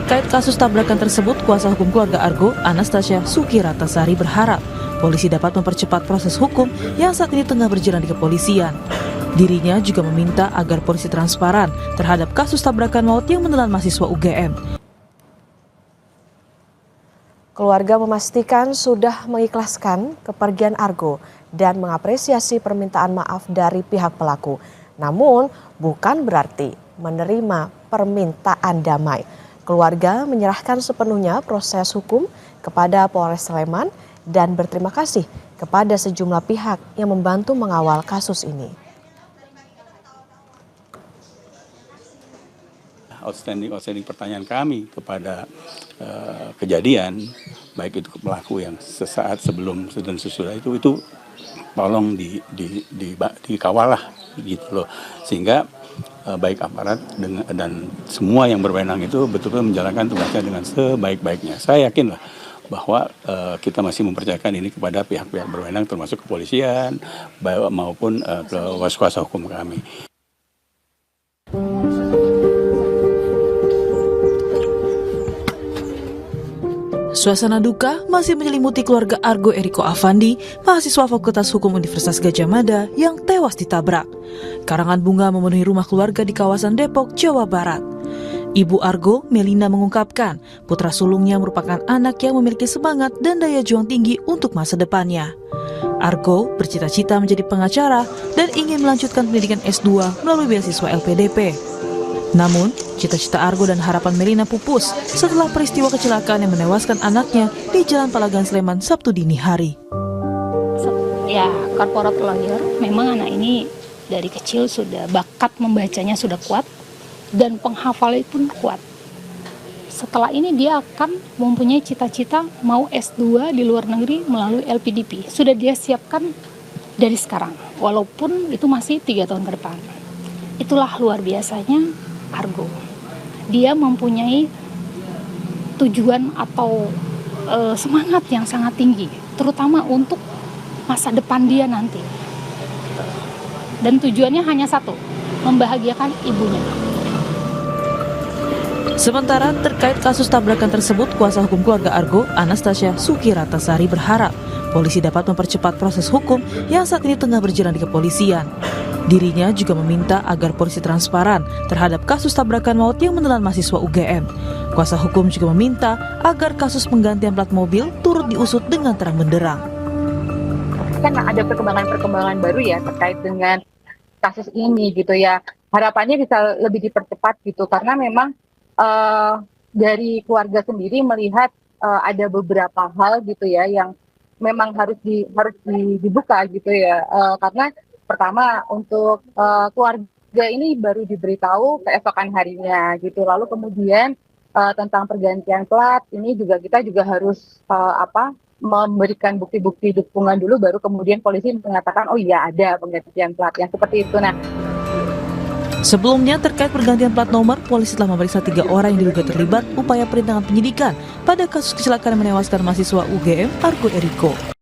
terkait kasus tabrakan tersebut, kuasa hukum keluarga Argo, Anastasia Sukiratasari berharap polisi dapat mempercepat proses hukum yang saat ini tengah berjalan di kepolisian. Dirinya juga meminta agar polisi transparan terhadap kasus tabrakan maut yang menelan mahasiswa UGM. Keluarga memastikan sudah mengikhlaskan kepergian Argo dan mengapresiasi permintaan maaf dari pihak pelaku. Namun, bukan berarti menerima permintaan damai. Keluarga menyerahkan sepenuhnya proses hukum kepada Polres Sleman dan berterima kasih kepada sejumlah pihak yang membantu mengawal kasus ini. Outstanding pertanyaan kami kepada kejadian, baik itu pelaku yang sesaat sebelum dan sesudah itu tolong dikawal lah gitu loh, sehingga baik aparat dan semua yang berwenang itu betul-betul menjalankan tugasnya dengan sebaik-baiknya. Saya yakin lah bahwa kita masih mempercayakan ini kepada pihak-pihak berwenang termasuk kepolisian maupun kuasa hukum kami. Suasana duka masih menyelimuti keluarga Argo Eriko Afandi, mahasiswa Fakultas Hukum Universitas Gadjah Mada yang tewas ditabrak. Karangan bunga memenuhi rumah keluarga di kawasan Depok, Jawa Barat. Ibu Argo, Melina, mengungkapkan putra sulungnya merupakan anak yang memiliki semangat dan daya juang tinggi untuk masa depannya. Argo bercita-cita menjadi pengacara dan ingin melanjutkan pendidikan S2 melalui beasiswa LPDP. Namun, cita-cita Argo dan harapan Melina pupus setelah peristiwa kecelakaan yang menewaskan anaknya di Jalan Palagan Sleman Sabtu dini hari. Ya, corporate lawyer, memang anak ini dari kecil sudah bakat membacanya sudah kuat dan penghafalan pun kuat. Setelah ini dia akan mempunyai cita-cita mau S2 di luar negeri melalui LPDP. Sudah dia siapkan dari sekarang, walaupun itu masih 3 tahun ke depan. Itulah luar biasanya Argo. Dia mempunyai tujuan atau semangat yang sangat tinggi, terutama untuk masa depan dia nanti. Dan tujuannya hanya satu, membahagiakan ibunya. Sementara terkait kasus tabrakan tersebut, kuasa hukum keluarga Argo, Anastasia Sukiratasari berharap polisi dapat mempercepat proses hukum yang saat ini tengah berjalan di kepolisian. Dirinya juga meminta agar polisi transparan terhadap kasus tabrakan maut yang menelan mahasiswa UGM. Kuasa hukum juga meminta agar kasus penggantian plat mobil turut diusut dengan terang benderang. Kan ada perkembangan-perkembangan baru ya terkait dengan kasus ini gitu ya. Harapannya bisa lebih dipercepat gitu karena memang dari keluarga sendiri melihat ada beberapa hal gitu ya yang memang harus dibuka gitu ya. Karena pertama untuk keluarga ini baru diberitahu keesokan harinya gitu. Lalu kemudian tentang pergantian plat ini kita juga harus memberikan bukti-bukti dukungan dulu, baru kemudian polisi mengatakan oh iya ada penggantian plat yang seperti itu. Nah, sebelumnya terkait pergantian plat nomor, polisi telah memeriksa 3 orang yang diduga terlibat upaya perintangan penyidikan pada kasus kecelakaan yang menewaskan mahasiswa UGM Argo Eriko.